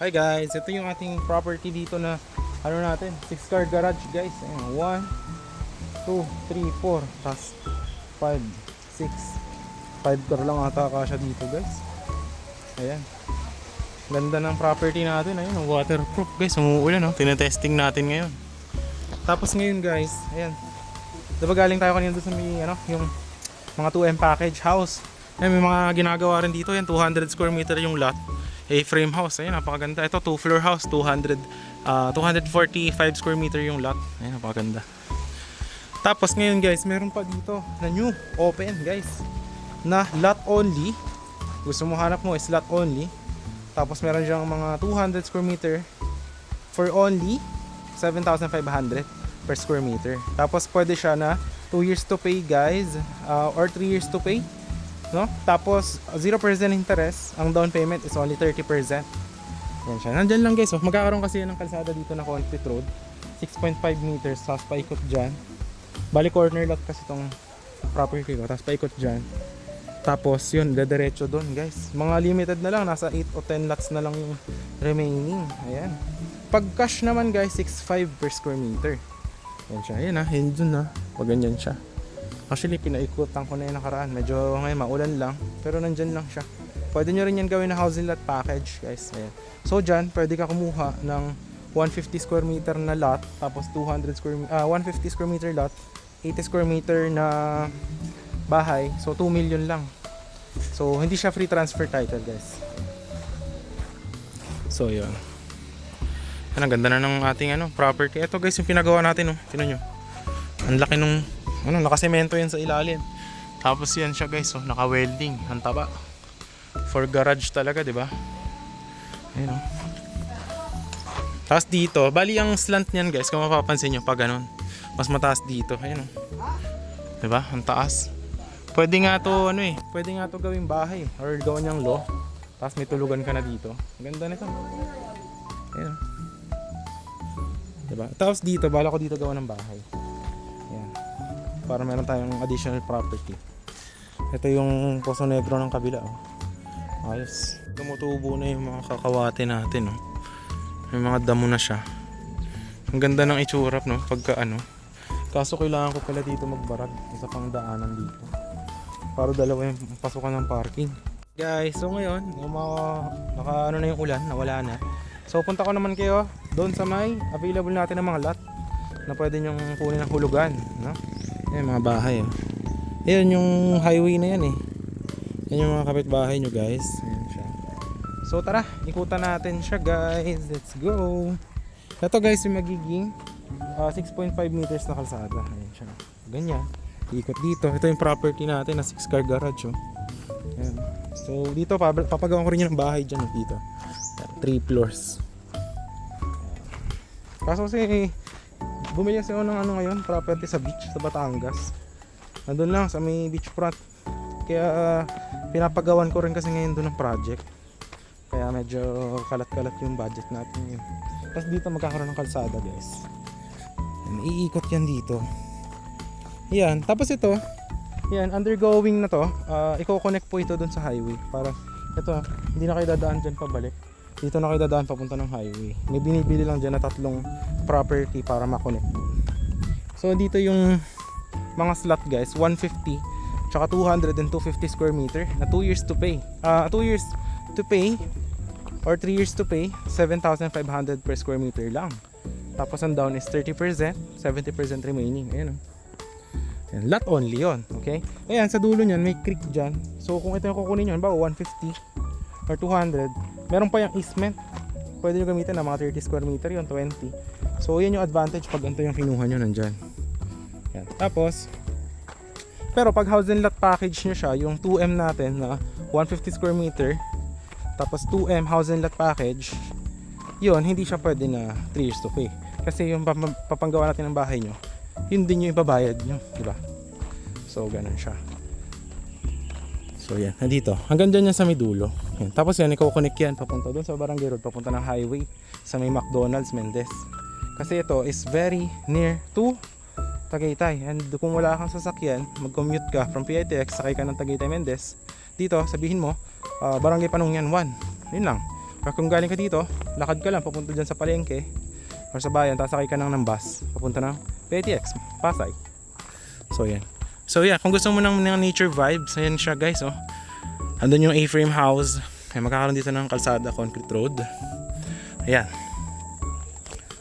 Hi guys, ito yung ating property dito na ano natin, 6-car garage guys. Ayan, 1, 2, 3, 4, tas 5, 6, 5 car lang ata kasya dito guys. Ayan, ganda ng property natin. Ayun, waterproof guys, umuulan no? Tinetesting natin ngayon. Tapos ngayon guys, ayan, diba galing tayo kanina doon sa may, ano, yung mga 2M package house. Ayan, may mga ginagawa rin dito. Yan, 200 square meter yung lot. A-frame house, ayun, napakaganda. Ito 2-floor house, 245 square meter yung lot. Ayun, napakaganda. Tapos ngayon guys, meron pa dito na new open guys, na lot only. Gusto mo hanap mo is lot only. Tapos meron siyang mga 200 square meter for only 7,500 per square meter. Tapos pwede siya na 2 years to pay guys, or 3 years to pay, no? Tapos 0% interest, ang down payment is only 30%. Yan siya. Nandyan lang guys, magkakaroon kasi yan ng kalsada dito na concrete road, 6.5 meters, tapos paikot dyan. Bali corner lot kasi tong property ko, tapos paikot dyan. Tapos yun, dediretso doon guys. Mga limited na lang, nasa 8 o 10 lots na lang yung remaining. Ayan. Pag cash naman guys, 6.5 per square meter. Yan siya. Ayan yun dun pag ganyan siya. Actually, pinaikutan ko na yung nakaraan. Medyo ngayon maulan lang, pero nandyan lang siya. Pwede nyo rin yan gawin na housing lot package guys. Ayan. So dyan, pwede ka kumuha ng 150 square meter na lot, tapos 150 square meter lot, 80 square meter na bahay. So 2 million lang. So hindi siya free transfer title guys. So yun. Ang ganda na ng ating property. Ito guys yung pinagawa natin. Tingnan nyo. Ang laki nung nakasemento yan sa ilalim. Tapos yan siya guys, naka-welding, ang taba. For garage talaga, 'di ba? Ayun Tapos dito, bali ang slant niyan guys, kung mapapansin niyo pag ganun, mas mataas dito. Ayun 'Di ba? Ang taas. Pwede nga to pwede nga to gawing bahay or gawin niyang loft. Tapos may tulugan ka na dito. Ang ganda nito. Ayun. 'Di ba? Tapos dito, bala ko dito gawa ng bahay. Ayan. Para meron tayong additional property. Ito yung Poso Negro ng kabila. Ayos. Tumutubo na yung mga kakawate natin. May mga damo na siya. Ang ganda ng itsura pagka Kaso kailangan ko pala dito magbarag sa pangdaanan dito. Para dalawa yung pasukan ng parking. Guys, so ngayon, naka na yung ulan, nawala na. So punta ko naman kayo doon sa may available natin ng mga lot na pwede nyong kunin ng hulugan, no? Ayan, mga bahay. Ayan yung highway na yan. Yan yung mga kapitbahay nyo guys. Ayan siya. So tara, ikutan natin siya guys. Let's go. Ito guys yung magiging 6.5 meters na kalsada. Ayan siya. Ganyan. Ikot dito. Ito yung property natin na 6-car garage. Ayan. So dito papagawa ko rin yung bahay dyan dito. 3 floors. Kaso kasi bumili kasi ako ng ngayon, property sa beach sa Batangas. Nandun lang sa may beachfront. Kaya pinapagawan ko rin kasi ngayon doon ng project. Kaya medyo kalat-kalat yung budget natin yun. Tapos dito magkakaroon ng kalsada guys. Yan, iikot yan dito. Yan, tapos ito, yan, undergoing na to. Iko-connect po ito doon sa highway. Para ito, hindi na kayo dadaan dyan pabalik. Dito na kayo dadaan papunta ng highway. May binibili lang dyan na 3 property para ma-connect. So dito yung mga slot guys, 150 tsaka 200 and 250 square meter na 2 years to pay. 2 years to pay or 3 years to pay, 7,500 per square meter lang. Tapos ang down is 30%, 70% remaining. Ayan Ayan, lot only yon, okay? Ayan, sa dulo niyan may creek dyan. So kung ito yung kukunin nyo, ba 150 or 200, meron pa yung easement. Pwede nyo gamitin na mga 30 square meter yon, 20. So yan yung advantage pag ito yung kinuha nyo nandyan. Yan. Tapos pero pag house and lot package nyo siya, yung 2M natin na 150 square meter, tapos 2M house and lot package, yun, hindi siya pwede na 3 years to pay. Kasi yung papanggawa natin ng bahay nyo, yun din yung ibabayad nyo, diba? So ganun siya. So yan, nandito. Hanggang dyan yan sa may dulo. Yan. Tapos yan, iko-connect yan papunta doon sa Barangay Road, papunta ng highway sa may McDonald's Mendez. Kasi ito is very near to Tagaytay. And kung wala kang sasakyan, mag-commute ka from PITX, sakay ka ng Tagaytay Mendez. Dito, sabihin mo, Barangay Panungyan 1. Yun lang. Pag kung galing ka dito, lakad ka lang papunta dyan sa palengke or sa bayan, tapos sakay ka ng bus papunta ng PTX, Pasay. So yan. So yeah, kung gusto mo ng nature vibes, ayan siya guys, oh. Andun yung A-frame house. Ay, magkakaroon dito ng kalsada, concrete road. Ayan.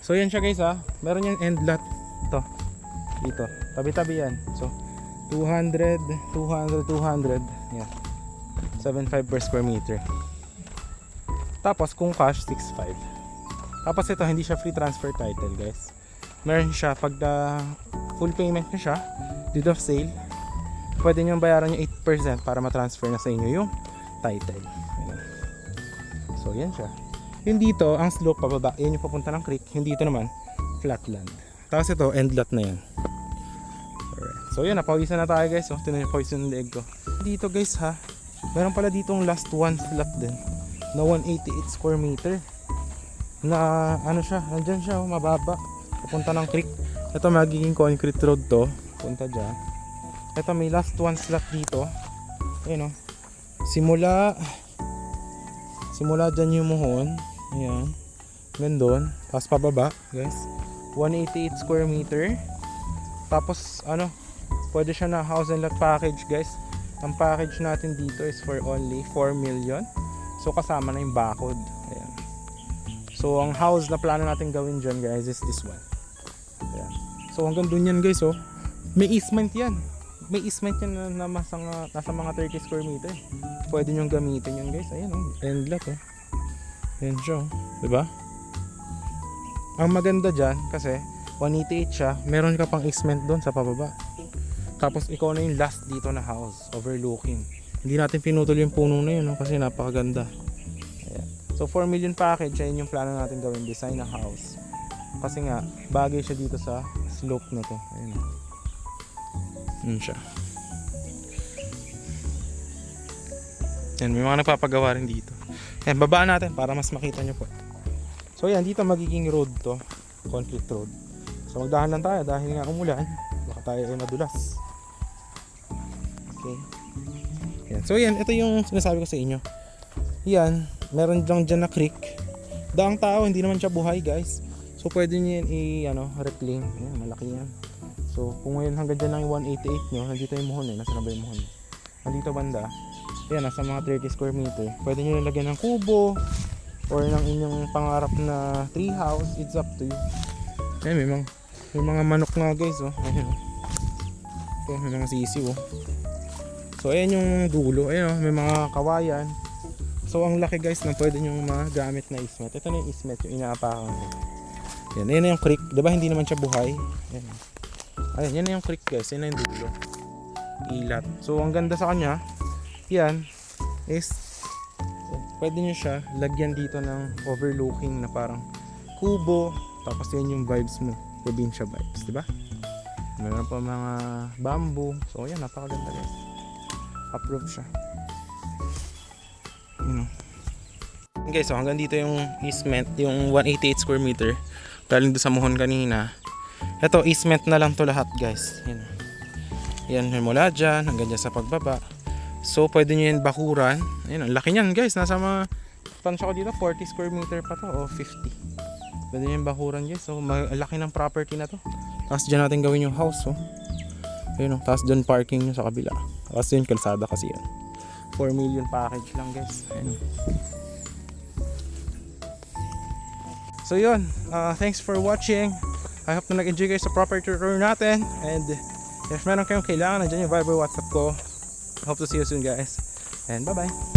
So yan siya guys, ha. Meron yung end lot. Ito. Dito. Tabi-tabi yan. So 200, 200, 200. Yan. 7.5 per square meter. Tapos kung cash, 6.5. Tapos ito, hindi siya free transfer title guys. Meron siya, pag full payment nyo siya, deed of sale, pwede nyo bayaran yung 8% para matransfer na sa inyo yung title. Ayan. So yan siya. Yung dito, ang slope pababa, yan yung papunta ng creek. Yung dito naman, flatland. Tapos ito, end lot na yan. Alright. So yan, napawisan na tayo guys. Tinan yung pawisan ng leg ko. Dito guys ha, meron pala ditong last one slot din na 188 square meter. Na ano siya, nandyan siya, mababa. Papunta ng creek. Ito magiging concrete road to. Punta dyan. Ito may last one slot dito. Ayan o. Simula dyan yung muhon. Ayan. Gandun. Tapos pababa guys. 188 square meter. Tapos ano, pwede siya na house and lot package guys. Ang package natin dito is for only 4 million. So kasama na yung bakod. Ayan. So ang house na plano natin gawin dyan guys is this one. Ayan. So hanggang dun yan guys, oh. May easement yan. May easement yan na nasa mga 30 square meter. Pwede nyo gamitin yan guys. Ayan oh. End lot oh. Ayan siya oh. Diba? Ang maganda dyan kasi 188 siya. Meron ka pang easement doon sa pababa. Tapos ikaw na yung last dito na house overlooking. Hindi natin pinutol yung puno na yun, no? Kasi napakaganda. Ayan. So 4 million package, ayun yung plano natin gawin, design na house. Kasi nga bagay siya dito sa slope na to. Ayun. Yun siya. Yan, may mga nagpapagawa rin dito. Yan, babaan natin para mas makita nyo po. So yan, dito magiging road to, concrete road. So magdahan lang tayo dahil nga umulan, baka tayo ay madulas. Okay. Yan. So yan, ito yung sinasabi ko sa inyo. Yan, meron lang dyan na creek. Daang tao, hindi naman siya buhay guys. So pwede nyo yan reclaim. Yan, malaki yan. So kung ngayon hanggang dyan lang yung 188 nyo, nandito yung muhon eh. Nasaan na ba yung muhon? Nandito banda. Yan, nasa mga 30 square meter. Pwede nyo nilagyan ng kubo or ng inyong pangarap na tree house. It's up to you. Yan, may mga manok nga guys oh. Ayan oh. Ito, may mga sisiw oh. So ayan yung dulo. Ayan oh, may mga kawayan. So ang laki guys na pwede nyo magamit na ismet. Ito na yung ismet, yung inaapakan ko. Yan, ayan na yung creek. Diba hindi naman siya buhay? Ayan. Ayan, yan na yung creek guys. Yan na yung dulo. Ilat. So ang ganda sa kanya, yan is pwede nyo siya lagyan dito ng overlooking na parang kubo. Tapos yan yung vibes mo. Probinsya vibes, diba? Meron pa mga bamboo. So yan, napakaganda guys. Approve siya. Okay, so hanggang dito yung easement, yung 188 square meter galing doon sa muhon kanina. Ito, easement na lang to lahat guys. Yan mula dyan hanggang dyan sa pagbaba. So pwede nyo yan bakuran. Ayan, ang laki nyan guys. Nasa mga tansya ko dito 40 square meter pa to o 50. Pwede nyo yan bakuran guys. So malaki ng property na to. Tapos dyan natin gawin yung house oh. Ayun, tapos dyan parking nyo sa kabila. Tapos yun kalsada kasi yan. 4 million package lang guys. Ayun. So yun, thanks for watching. I hope na nag-enjoy guys sa property tour natin. And if meron kayong kailangan, nandiyan yung Viber WhatsApp ko. Hope to see you soon guys. And bye bye.